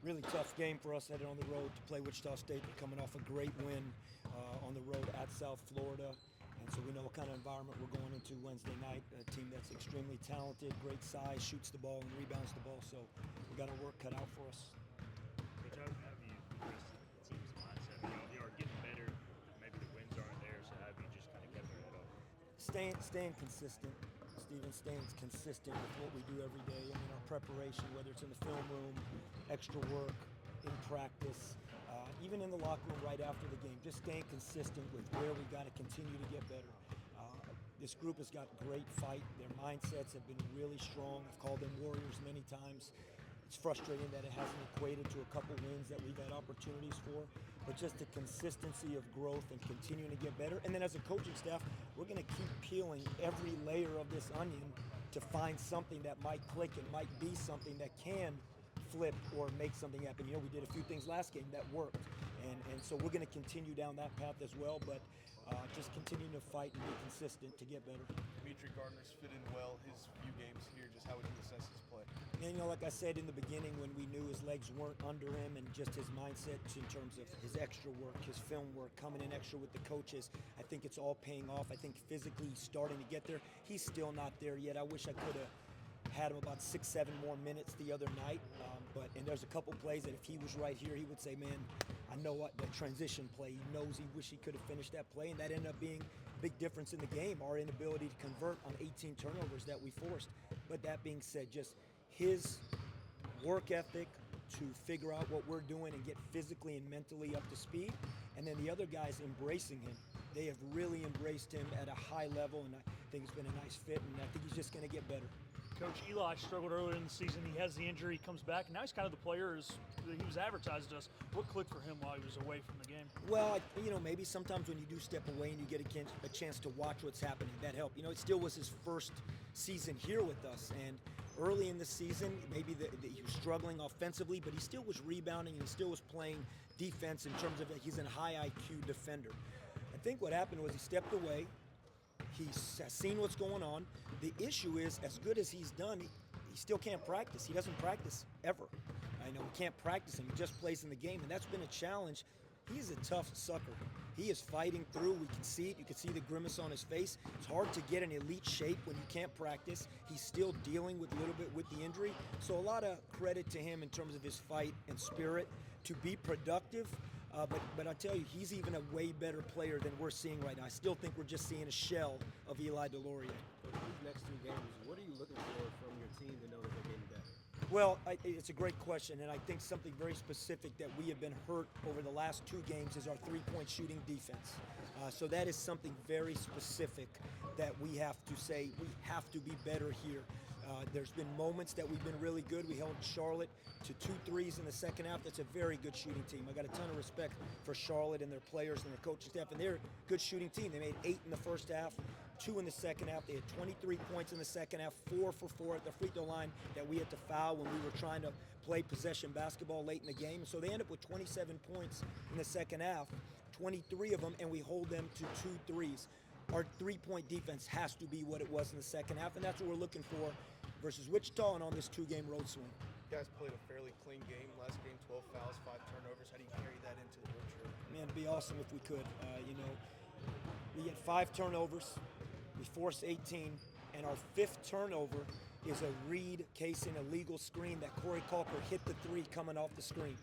Really tough game for us headed on the road to play Wichita State. They're coming off a great win on the road at South Florida. And so we know what kind of environment we're going into Wednesday night. A team that's extremely talented, great size, shoots the ball and rebounds the ball. So we got our work cut out for us. Coach, how have you adjusted the team's mindset? You are getting better. Maybe the wins aren't there, so how have you just kind of kept their head up? Staying consistent, Stephen, staying consistent with what we do every day. I mean, our preparation, whether it's in the film room, extra work, in practice, even in the locker room right after the game, just staying consistent with where we got to continue to get better. This group has got great fight. Their mindsets have been really strong. I've called them warriors many times. It's frustrating that it hasn't equated to a couple wins that we've had opportunities for, but just the consistency of growth and continuing to get better. And then as a coaching staff, we're going to keep peeling every layer of this onion to find something that might click and might be something that can flip or make something happen. You know, we did a few things last game that worked, and so we're going to continue down that path as well, but just continuing to fight and be consistent to get better. Dimitri Gardner's fit in well his few games here. Just how would you assess his play? And you know, like I said in the beginning, when we knew his legs weren't under him and just his mindset in terms of his extra work, his film work, coming in extra with the coaches, I think it's all paying off. I think physically he's starting to get there. He's still not there yet. I wish I could have had him about 6-7 more minutes the other night, and there's a couple plays that if he was right here, he would say, man, I know what that transition play, he knows he wish he could have finished that play, and that ended up being a big difference in the game, our inability to convert on 18 turnovers that we forced. But that being said, just his work ethic to figure out what we're doing and get physically and mentally up to speed, and then the other guys embracing him. They have really embraced him at a high level, and I think it's been a nice fit, and I think he's just going to get better. Coach, Eli struggled earlier in the season. He has the injury, comes back, and now he's kind of the player he was advertised as. What clicked for him while he was away from the game? Well, maybe sometimes when you do step away and you get a chance to watch what's happening, that helped. It still was his first season here with us, and early in the season, maybe he was struggling offensively, but he still was rebounding and he still was playing defense in terms of he's a high IQ defender. I think what happened was he stepped away. He has seen what's going on. The issue is, as good as he's done, he still can't practice. He doesn't practice ever. I know he can't practice him. He just plays in the game, and that's been a challenge. He's a tough sucker. He is fighting through. We can see it. You can see the grimace on his face. It's hard to get in elite shape when you can't practice. He's still dealing with a little bit with the injury. So a lot of credit to him in terms of his fight and spirit to be productive. But I tell you, he's even a way better player than we're seeing right now. I still think we're just seeing a shell of Eli DeLaurier. For these next two games, what are you looking for from your team to know that they're getting better? Well, it's a great question, and I think something very specific that we have been hurt over the last two games is our three-point shooting defense. So that is something very specific that we have to say we have to be better here. There's been moments that we've been really good. We held Charlotte to 2 threes in the second half. That's a very good shooting team. I got a ton of respect for Charlotte and their players and their coaching staff, and they're a good shooting team. They made 8 in the first half, 2 in the second half. They had 23 points in the second half, 4 for 4 at the free throw line that we had to foul when we were trying to play possession basketball late in the game. So they end up with 27 points in the second half, 23 of them, and we hold them to 2 threes. Our three-point defense has to be what it was in the second half, and that's what we're looking for versus Wichita and on this 2-game road swing. You guys played a fairly clean game. Last game, 12 fouls, 5 turnovers. How do you carry that into the road trip? Man, it'd be awesome if we could. We had 5 turnovers. We forced 18, and our 5th turnover is a Reed casing a legal screen that Corey Calker hit the 3 coming off the screen.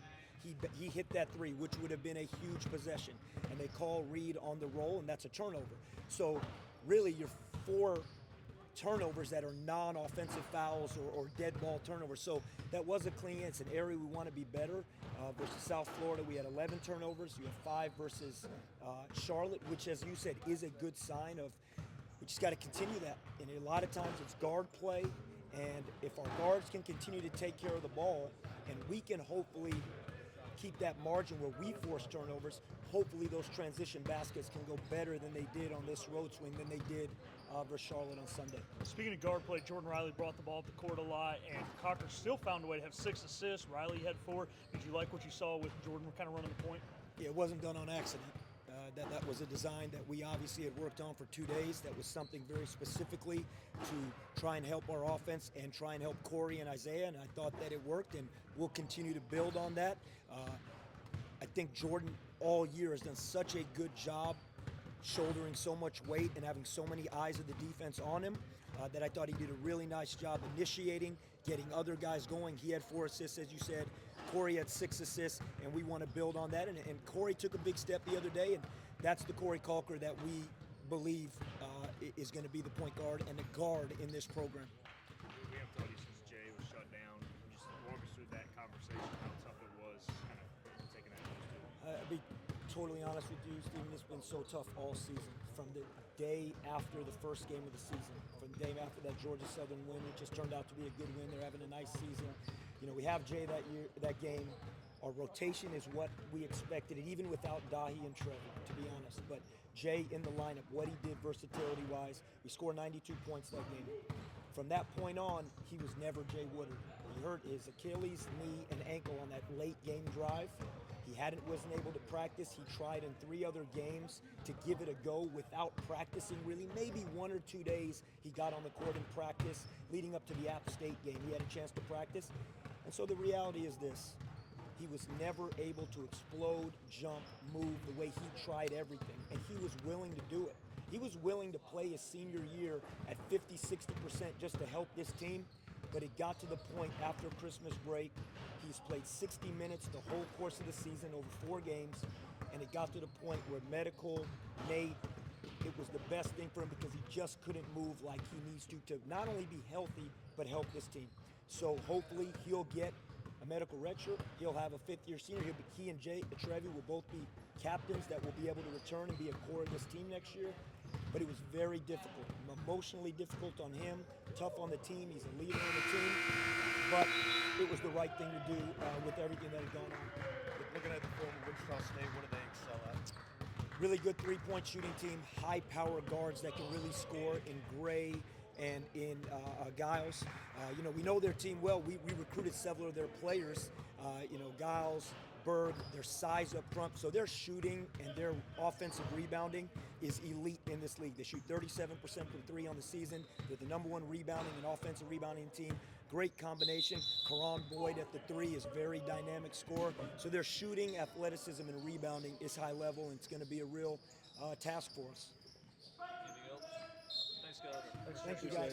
He hit that 3, which would have been a huge possession, and they call Reed on the roll, and that's a turnover. So really, your 4 turnovers that are non-offensive fouls or dead ball turnovers. So that was a clean. It's an area we want to be better. Versus South Florida, we had 11 turnovers. You have 5 versus Charlotte, which, as you said, is a good sign of we just got to continue that. And a lot of times it's guard play, and if our guards can continue to take care of the ball, and we can hopefully keep that margin where we force turnovers, hopefully those transition baskets can go better than they did on this road swing than they did versus Charlotte on Sunday. Speaking of guard play, Jordan Riley brought the ball up the court a lot, and Cocker still found a way to have 6 assists. Riley had 4. Did you like what you saw with Jordan kind of running the point? Yeah, it wasn't done on accident. That was a design that we obviously had worked on for 2 days. That was something very specifically to try and help our offense and try and help Corey and Isaiah, and I thought that it worked, and we'll continue to build on that. I think Jordan all year has done such a good job shouldering so much weight and having so many eyes of the defense on him that I thought he did a really nice job initiating, getting other guys going. He had 4 assists, as you said. Corey had 6 assists, and we want to build on that. And Corey took a big step the other day, and that's the Corey Calker that we believe is going to be the point guard and the guard in this program. We haven't told you since Jay was shut down. Just walk us through that conversation, how tough it was, kind of taking that news to him. I'll be totally honest with you, Steven. It's been so tough all season. From the day after the first game of the season, from the day after that Georgia Southern win, it just turned out to be a good win. They're having a nice season. You know, we have Jay that game. Our rotation is what we expected, and even without Dahi and Trevor, to be honest. But Jay in the lineup, what he did versatility-wise, we scored 92 points that game. From that point on, he was never Jay Woodard. He hurt his Achilles, knee, and ankle on that late game drive. He wasn't able to practice. He tried in 3 other games to give it a go without practicing really. Maybe 1 or 2 days he got on the court and practice leading up to the App State game. He had a chance to practice. And so the reality is this. He was never able to explode, jump, move the way he tried everything. And he was willing to do it. He was willing to play his senior year at 50, 60% just to help this team. But it got to the point after Christmas break, he's played 60 minutes the whole course of the season over 4 games. And it got to the point where medical, Nate, it was the best thing for him because he just couldn't move like he needs to not only be healthy, but help this team. So hopefully he'll get a medical redshirt. He'll have a 5th-year senior. He and Jay Trevi will both be captains that will be able to return and be a core of this team next year. But it was very difficult, emotionally difficult on him, tough on the team. He's a leader on the team. But it was the right thing to do with everything that had gone on. Looking at the film of Wichita State, what do they excel at? Really good 3-point shooting team, high-power guards that can really score in Gray and in Giles. We know their team well. We recruited several of their players, Giles, Berg, their size up front. So their shooting and their offensive rebounding is elite in this league. They shoot 37% from 3 on the season. They're the number 1 rebounding and offensive rebounding team. Great combination. Karan Boyd at the 3 is very dynamic scorer. So their shooting, athleticism, and rebounding is high level, and it's going to be a real task for us. Anything else? Thanks, guys. Thank you, guys.